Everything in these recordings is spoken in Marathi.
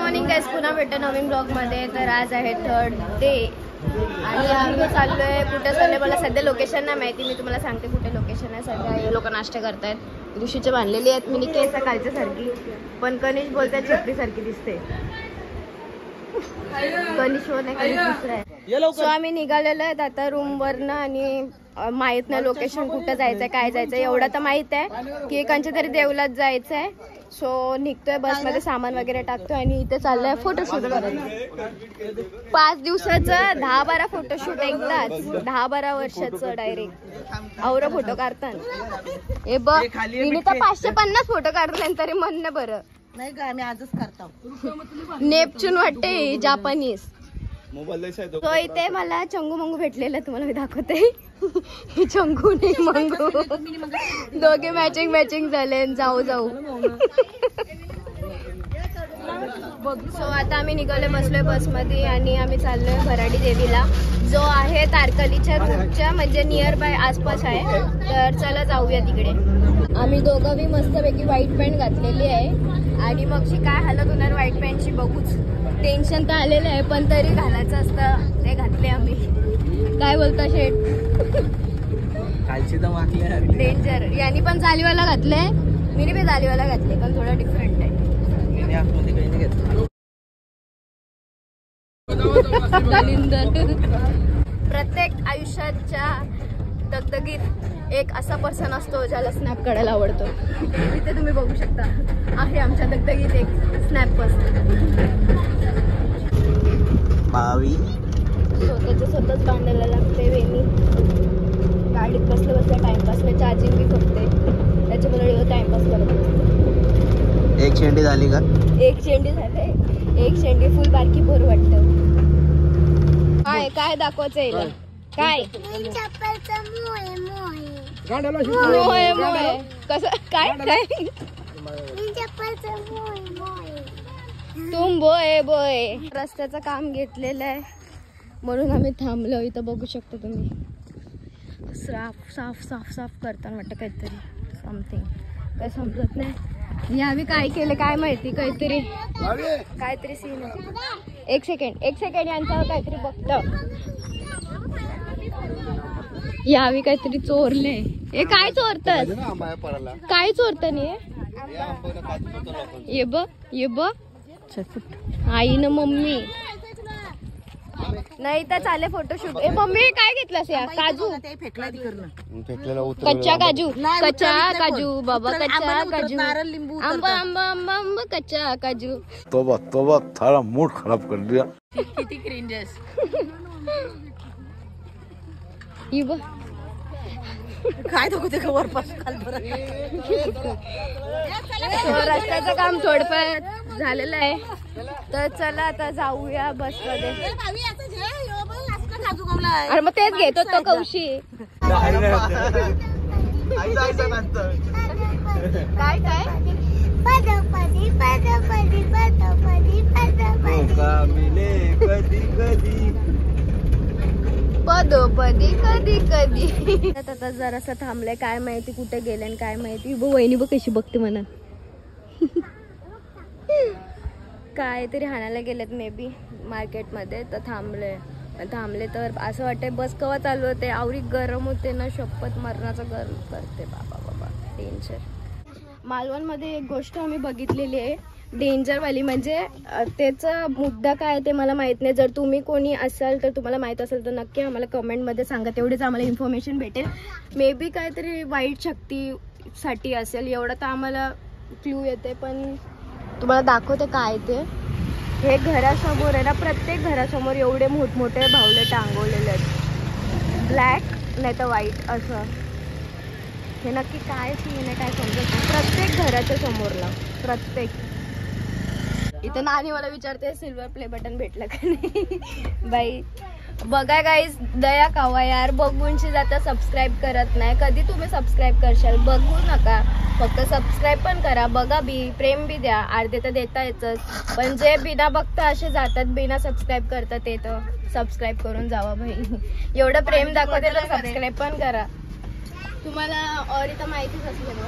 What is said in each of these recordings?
मॉर्निंग गाइस, पुन्हा भेटतो नवीन ब्लॉग मध्ये. तर आज आहे 3rd डे आणि आम्ही चाललोय. कुठे चाललोय मला सध्या लोकेशन नाही माहिती, मी तुम्हाला सांगते कुठे लोकेशन आहे. सध्या हे लोक नाश्ता करतायत, ऋषीचे बांधलेली आहेत. मी केस कालच्या सारखी, पण कनिश बोलताय छत्री सारखी दिसते. कनिश हो नाही, कनिश दुसरा आहे. सो आम्ही निघालेलो आहेत आता रूम वरनं आणि माहित नाही लोकेशन कुठं जायचंय काय जायचंय. एवढं तर माहित आहे की एकांच्या तरी देवलात जायचंय. सो निघतोय, बसमध्ये सामान वगैरे टाकतोय आणि इथे चाललंय फोटोशूट करायला. 5 दिवसाचं 10-12 फोटोशूट एकदाच, 10-12 वर्षाचं डायरेक्ट आवरा फोटो काढतात. हे बघ मी तर 550 फोटो काढले तरी म्हणणं बरं नाही का, आम्ही आजच करतो. नेपच्यून वाटते जापानीज. तो इथे मला चंगू मंगू भेटलेलं, तुम्हाला मी दाखवते. चंगू नाही मंगू, दोघे मॅचिंग झाले. जाऊ सो आता आम्ही निघालोय, बसलोय बसमध्ये आणि आम्ही चाललोय भराडी देवीला, जो आहे तारकलीच्या रूटच्या म्हणजे नियर बाय आसपास आहे. तर चला जाऊया तिकडे. आम्ही दोघं बी मस्तपैकी व्हाईट पॅन्ट घातलेली आहे आणि मगशी काय हालत होणार व्हाईट पॅन्टची बघूच. टेन्शन तर आलेलं आहे पण तरी घालायचं असतं ते घातले आम्ही. काय बोलता शेठ? डेंजर. यांनी पण जालीवाला घातले, मी बी जालीवाला घातले पण थोडं डिफरंट आहे. प्रत्येक आयुष्याच्या दगदगीत एक असा पर्सन असतो ज्याला स्नॅप काढायला आवडतो. इथे तुम्ही बघू शकता आहे आमच्या दगदगीत एक स्नॅप पर्सन. स्वतःच बांधायला लागते वेणी. गाडीत बसल्या टाइमपास नाही, चार्जिंग बी खपते, त्याच्यामुळे टाइमपास करत असते. एक शेंडी झाली का? एक शेंडी झाले, एक शेंडी फुल बारकी बोर वाटत. काय दाखवायचं याला? काय कसं काय तुम बोय रस्त्याचं काम घेतलेलं आहे म्हणून आम्ही थांबलो. इथं बघू शकता तुम्ही साफ करताना वाटतं काहीतरी समथिंग, काय समजत नाही. यावी काय केलं काय माहिती, काहीतरी सीन आहे. एक सेकंड यांच्यावर काहीतरी बघतं. यावी काहीतरी चोरले. हे काय चोरतात? काय चोरत नाही? ये बघ आई न मम्मी नाही तर चाले फोटोशूट. ए मम्मी काय घेतलास? या काजू कच्चा काजू बाबा, कच्चा काजू, आंबा कच्चा काजू. तोबा थारा मूड खराब कर दिया. किती क्रिंजेस. काय दाखवते का वरपासून खालपर्यंत. रस्त्याचं काम थोडंफार झालेलं आहे तर चला आता जाऊया बसमध्ये. अरे मग तेच घेतो तो कौशी. काय पदोपदी कधी आता जरासं थांबलंय. काय माहिती कुठे गेले काय माहिती. वहिनी बघ कशी बघते म्हणा. काय तरी हाणायला गेलेत मे बी मार्केटमध्ये तर थांबले तर असं वाटतंय बस कवा चालू होते. आवरी गरम होते ना, शपथ मरणाचं गरम करते बाबा टेन्शन. मालवणमध्ये एक गोष्ट आम्ही बघितलेली आहे डेंजरवाली, म्हणजे त्याचा मुद्दा काय ते मला माहित नाही. जर तुम्ही कोणी असाल तर तुम्हाला माहित असेल तर नक्की आम्हाला कमेंटमध्ये सांगा, तेवढीच आम्हाला इन्फॉर्मेशन भेटेल. मे बी काहीतरी वाईट शक्तीसाठी असेल एवढं तर आम्हाला क्लू येते. पण तुम्हाला दाखवते काय ते. हे घरासमोर आहे ना, प्रत्येक घरासमोर एवढे मोठमोठे बाहुले टांगवलेले आहेत, ब्लॅक नाही तर व्हाईट असं. हे नक्की काय सीन आहे काय समजत नाही. प्रत्येक घराच्या समोरला प्रत्येक. इथं नानी मला विचारते सिल्वर प्ले बटन भेटलं का नाही. बाई बघा गाईज, दया कावा यार, बघूनशी जाता सबस्क्राईब करत नाही. कधी तुम्ही सबस्क्राईब करशाल? बघू नका, फक्त सबस्क्राईब पण करा. बघा बी, प्रेम बी द्या. अर्धे तर देता येतच, पण जे बिना बघता असे जातात, बिना सबस्क्राईब करतात ते तर सबस्क्राईब करून जावा भाई. एवढं प्रेम दाखवते तर सबस्क्राईब पण करा. तुम्हाला ऑरीचा माहितीच असेल.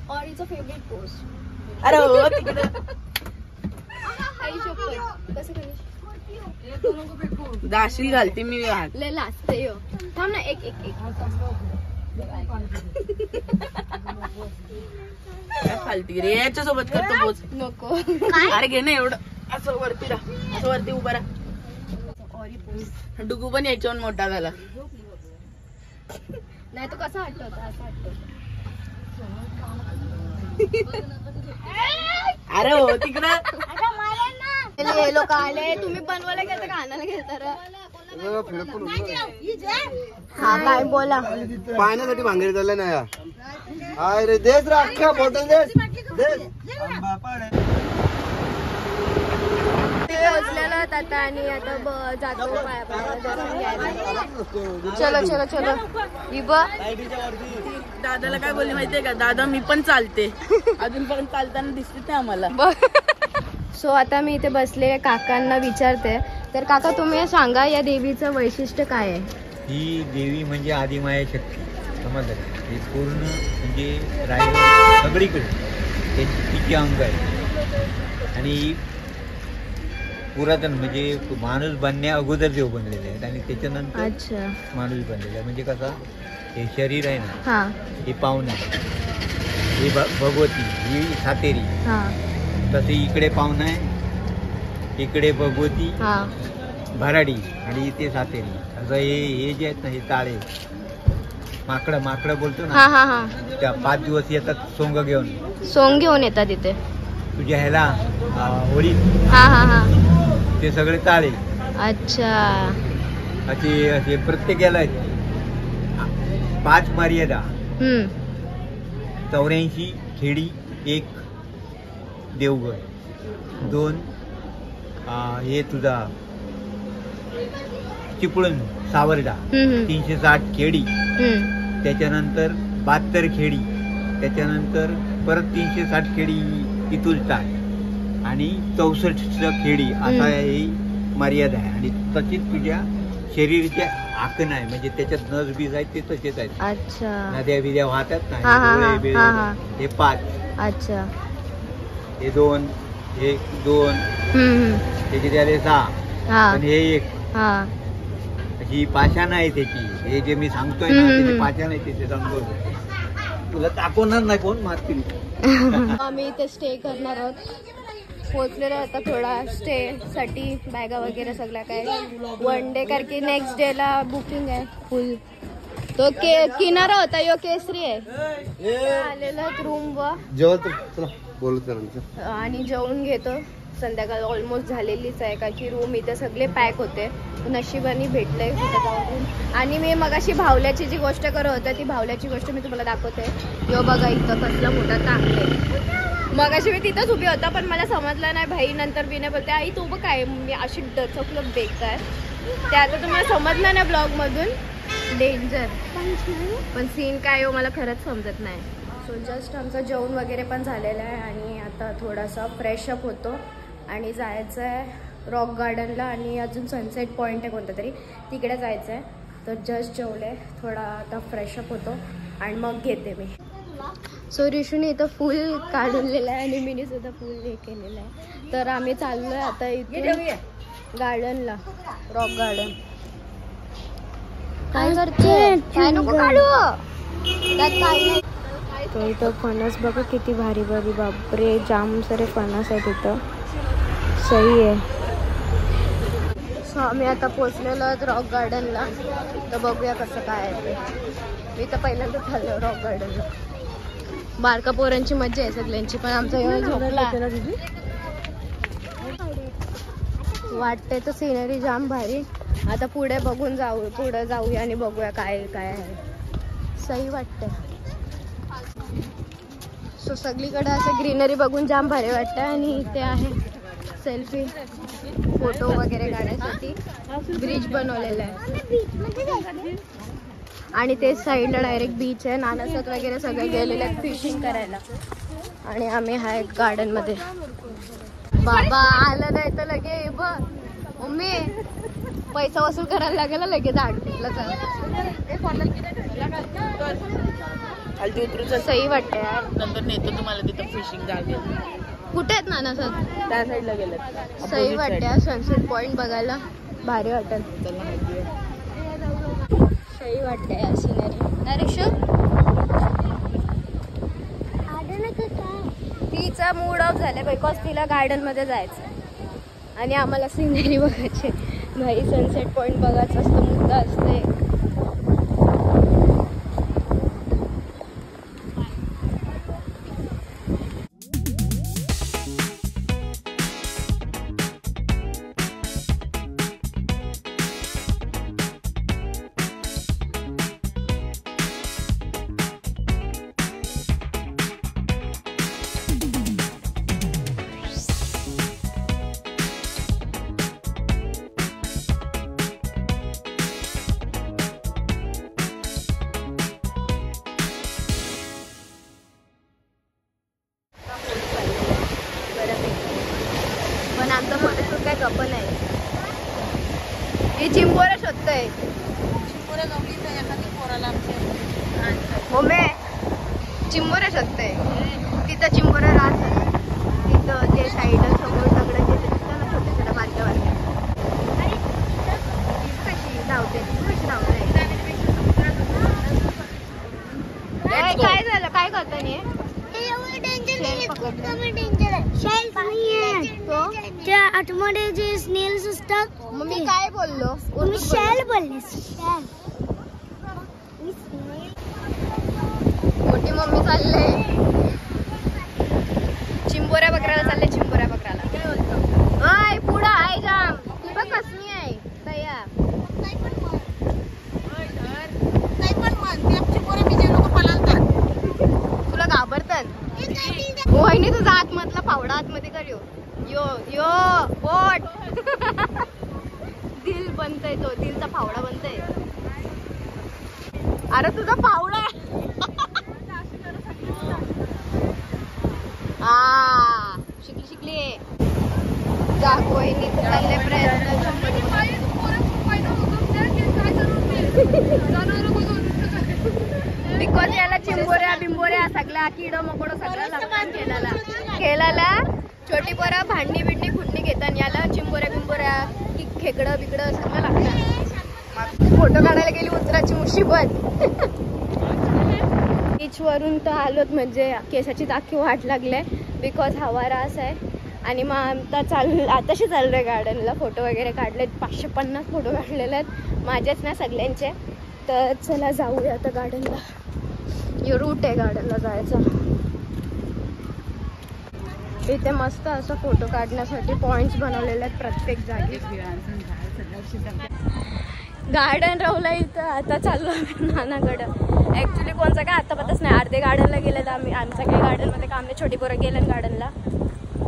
ऑरीचा फेवरेट पोस्ट अरे हो तिकडे दाशी घालते मी हात. लय लाजते यो. थांब ना एक काय फालती रे याच्या सोबत करतो बोच. नको. अरे घे ना एवढं असं वरती राहा, असं वरती उभा राहा. डुगू पण याच्यावर मोठा झाला. नाही तो कसा वाटतो असं वाटतो. अरे हो तिकडं लोक आले. तुम्ही बनवायला गेलता का आणायला गेलता रे? हा काय बोला. पाहण्यासाठी भांगडी चाललं नाही अरे देस रा अख्खा बॉटल देस पोचलेलो आता आणि आता जातो चलो चलो चलो. दादाला काय बोलली माहितीये का, दादा मी पण चालते. अजूनपर्यंत चालताना दिसते ते आम्हाला. सो आता मी इथे बसले काकांना विचारते. तर काका तुम्ही सांगा या देवीचं वैशिष्ट्य काय आहे? ही देवी म्हणजे आदिमाया शक्ती, समजलं का? हे पूर्ण म्हणजे रायगड सगळीकडे तिचे अंग आहे. आणि पुरातन म्हणजे माणूस बनण्या अगोदर देव बनलेले आहेत आणि त्याच्यानंतर अच्छा माणूस बनलेला आहे. म्हणजे कसा हे शरीर आहे ना, हा हे पाहुणा, ही भगवती, ही सातेरी. हा तसे इकडे पाहुणा आहे, इकडे भगवती हा भराडी आणि इथे सातेरी. असं हे जे आहेत ना, हे ताळे माकडं बोलतो हा ना, हा हा. त्या 5 दिवस येतात सोंग घेऊन. सोंग घेऊन येतात इथे. तुझ्या ह्याला होळी हा हा हा. ते सगळे ताळे अच्छा. असे प्रत्येक याला 5 मर्यादा, 84 खेडी, 1 देवगड, 2 हे तुझा चिपळूण सावर्डा, 360 खेडी, त्याच्यानंतर 72 खेडी, त्याच्यानंतर परत 360 खेडी इथून टाक आणि 64 खेडी असा ही मर्यादा आहे. आणि तशीच तुझ्या शरीराचे आकण आहे, म्हणजे त्याच्यात नस बीज आहेत ते तसेच आहेत. अच्छा. नद्या बिद्या वाहतात ना, हा, हा, डोळे हा, बिळे, हा, हा. हे 5, अच्छा. हे 2, हे 2, त्याचे त्याले 6, हा पण हे 1. हा. ही पाषाण आहे त्याची. हे जे मी सांगतोय ना, त्याचे पाषाण आहे, त्याचे सांगतो तुला दाखवणार नाही कोण मारतील. आम्ही इथे स्टे करणार आहोत. पोहोचलेलो आता थोडा स्टे साठी बॅगा वगैरे सगळ्या काय 1 डे कारण नेक्स्ट डे ला बुकिंग आहे फुल. तो किनारा होता यो केसरी आहे. आलेला रूम व बोलत आणि जेवून घेतो. संध्याकाळ ऑलमोस्ट झालेलीच आहे का की रूम इथे सगळे पॅक होते. नशिबाने भेटलंय कुठे जाऊन. आणि मी मगाशी भावल्याची जी गोष्ट करत होते ती भावल्याची गोष्ट मी तुम्हाला दाखवते. यो बघा इथं कसला मोठा टाकले. मगाशी मी तिथंच उभी होता पण मला समजलं नाही. भाई नंतर मी नाही बोलते आई तू बघ काय मी अशी डचकलं बेकार. ते आता तुम्हाला समजलं नाही ब्लॉग मधून. डेंजर पण सीन काय हो मला खरंच समजत नाही. सो जस्ट आमचं जेवण वगैरे पण झालेलं आहे आणि आता थोडासा फ्रेशअप होतो आणि जायचं आहे रॉक गार्डनला. आणि अजून सनसेट पॉईंट आहे कोणता तरी तिकडे जायचं आहे. तर जस्ट जेवले थोडा आता फ्रेशअप होतो आणि मग घेते मी. सो रिशूने इथं फुल काढलेलं आहे आणि मीने सुद्धा फुल हे केलेलं आहे. तर आम्ही चाललोय आता इथे गार्डनला रॉक गार्डन. काय करते काय नको काढू त्यात काय नाही. तर इथं फणस बघा किती भारी भारी बापरे जाम सारे फणस आहेत इथं. सही आहे. सो आम्ही आता पोचलेलो आहोत रॉक गार्डनला. तर बघूया कसं काय आहे ते. मी तर पहिल्यांदा चाललो रॉक गार्डनला. बारका पोरांची मज्जा आहे सगळ्यांची पण आमचा एवढा झोपला. वाटते तर सिनरी जाम भारी. आता पुढे बघून पुढे जाऊया आणि बघूया काय काय आहे. सही वाटतं. सो सगळीकडे असं ग्रीनरी बघून जाम भारी वाटतं. आणि इथे आहे सेल्फी फोटो वगैरे काढण्यासाठी ब्रिज बनवलेला आहे. आणि ते साईडला डायरेक्ट बीच आहे. नानासत वगैरे सगळे गेलेले आहेत फिशिंग करायला. आणि आम्ही आहे गार्डनमध्ये. बाबा आलं नाही तर लगे बघ मम्मी पैसा वसूल करायला लागेल लगेच आडला खालती उतरूच सही वाटते यार. नंतर नेतो तुम्हाला तिथं फिशिंग जागे. कुठे आहेत नाना सर? त्या साईडला गेलं. सही वाटते सनसेट पॉइंट बघायला भारी वाटेल. सही वाटते या सिनरी. तिचा मूड ऑफ झालाय बिकॉज तिला गार्डन मध्ये जायचं आणि आम्हाला सिनरी बघायची. भाई सनसेट पॉइंट बघायचं असतं, मुद्दा असते. पण आमचा फोटोशूट काय कपल आहे. हे चिंबोरा शोधतोय. मम्मी चिंबोरा शोधतोय. तिथं चिंबोरा राहत तिथं ते साईड समोर सगळं तिथे दिसतं ना छोट्या छोट्या बारक्या बारक्या. कशी धावते कशी धावते. काय झालं काय करतो नी त्या आतमध्ये जे स्नेल्स असतात. मग मी काय बोललो? तुम्ही शॅल बोलले. मोठी मम्मी चालले चिंबोऱ्या बकराला. चालले चिंबोऱ्या बकराला. आय पुढं आहे जाम. ती बघ कसली आहे तया. तुला घाबरतात. वहिनी तुझा आतमधला फावडा आतमध्ये कर. यो यो पोट. दिल बनतय तो. दिलचा फावडा बनतय. अरे तुझा फावडा. हा शिकली शिकली. वहिनी चालले प्रयत्न. बिकॉज याला चिंबोऱ्या बिंबोऱ्या सगळ्या किड मकोड सगळं लागतात खेळायला. छोटी पोरं भांडणी बिंडणी खुंडणी घेतात. याला चिंबोऱ्या बिंबोऱ्या खेकडं बिकडं सगळं लागतात. फोटो काढायला गेली उतराची मुसीबत. बीच वरून तर आलोत म्हणजे केसाची दाखी वाट लागले बिकॉज हवा रास आहे. आणि मग आताशी चाललोय गार्डनला. फोटो वगैरे काढलेत. 550 फोटो काढलेले आहेत माझेच ना सगळ्यांचे. तर चला जाऊया आता गार्डनला. यो रूट आहे गार्डनला जायचा. इथे मस्त असं फोटो काढण्यासाठी पॉइंट्स बनवलेले आहेत प्रत्येक जागी. गार्डन राहुला इथं. आता चाललो आम्ही नानाकडं. ऍक्च्युली कोणचं काय आता पताच नाही. अर्धे गार्डनला गेले तर आम्ही. आमचं काही गार्डनमध्ये काम नाही. छोटी पोरं गेलं गार्डनला.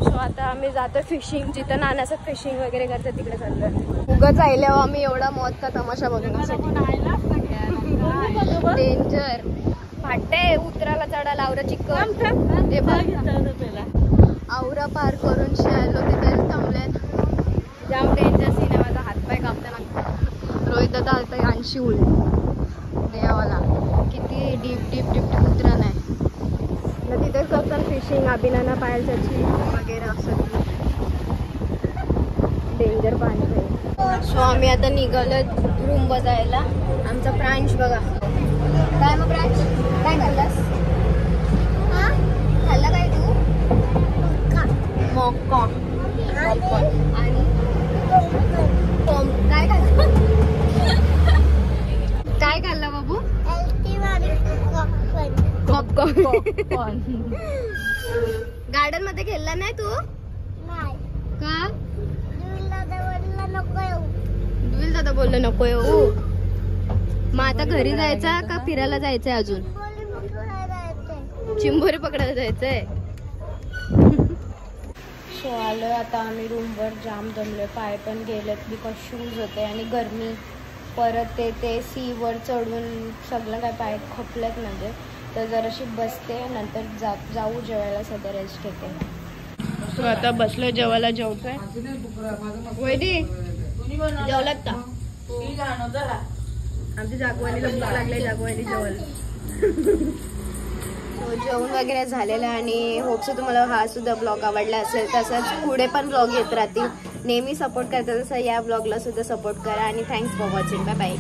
सो आता आम्ही जातो फिशिंग. जिथं नानाचं फिशिंग वगैरे करतात तिकडे चाललोय. उगाच आल्यावर आम्ही एवढा मौतचा तमाशा बघण्यासाठी. डेंजर फाटे उतराला चढायला. आवरा चिकन ते आवरा पार करून आलो. तिथेच थांबलेत. जाम डेंजर सीन आहे. माझा हातपाय कापताना. रोहित दादा आता 80 उल देवाला. किती डीप डीप डीप डीप उतरण आहे. तिथेच करतात फिशिंग. अभिनना पायलची वगैरे असं डेंजर पाणी आहे. सो आम्ही आता निघालो रूम बजायला. आमचा प्रांश बघा. काय मग प्रांश काय खाल्लास? खाल्ला काय तू? मॉका आणि काय खाल्लं? काय खाल्ला बाबू? पॉपकॉर्न. गार्डन मध्ये खेळला नाही तू? का? दुविल दादा बोललो नको येऊ. मग आता घरी जायचा का फिरायला जायचंय अजून? चिंबोरी पकडायला जायचंय. सो आलोय आता आम्ही रूमवर. जाम जमलोय. पाय पण गेलेत बिकॉज शूज होते आणि गरमी. परत ते सी वर चढून सगळं काय पाय खपलेत म्हणजे. तर जराशी बसते नंतर जाऊ जेवायला. सध्या रेस्ट घेते. सो आता बसलोय जेवायला. जेवतोय. वैदी जेवलात का? आमच्या जागवानीला भूक लागले, जागवानी जेवण. जेवण वगैरे झालेलं आहे आणि होपसो तुम्हाला हा सुद्धा ब्लॉग आवडला असेल. तसंच पुढे पण ब्लॉग येत राहतील. नेहमी सपोर्ट करता तसं या ब्लॉगला सुद्धा सपोर्ट करा आणि thanks for watching. Bye bye.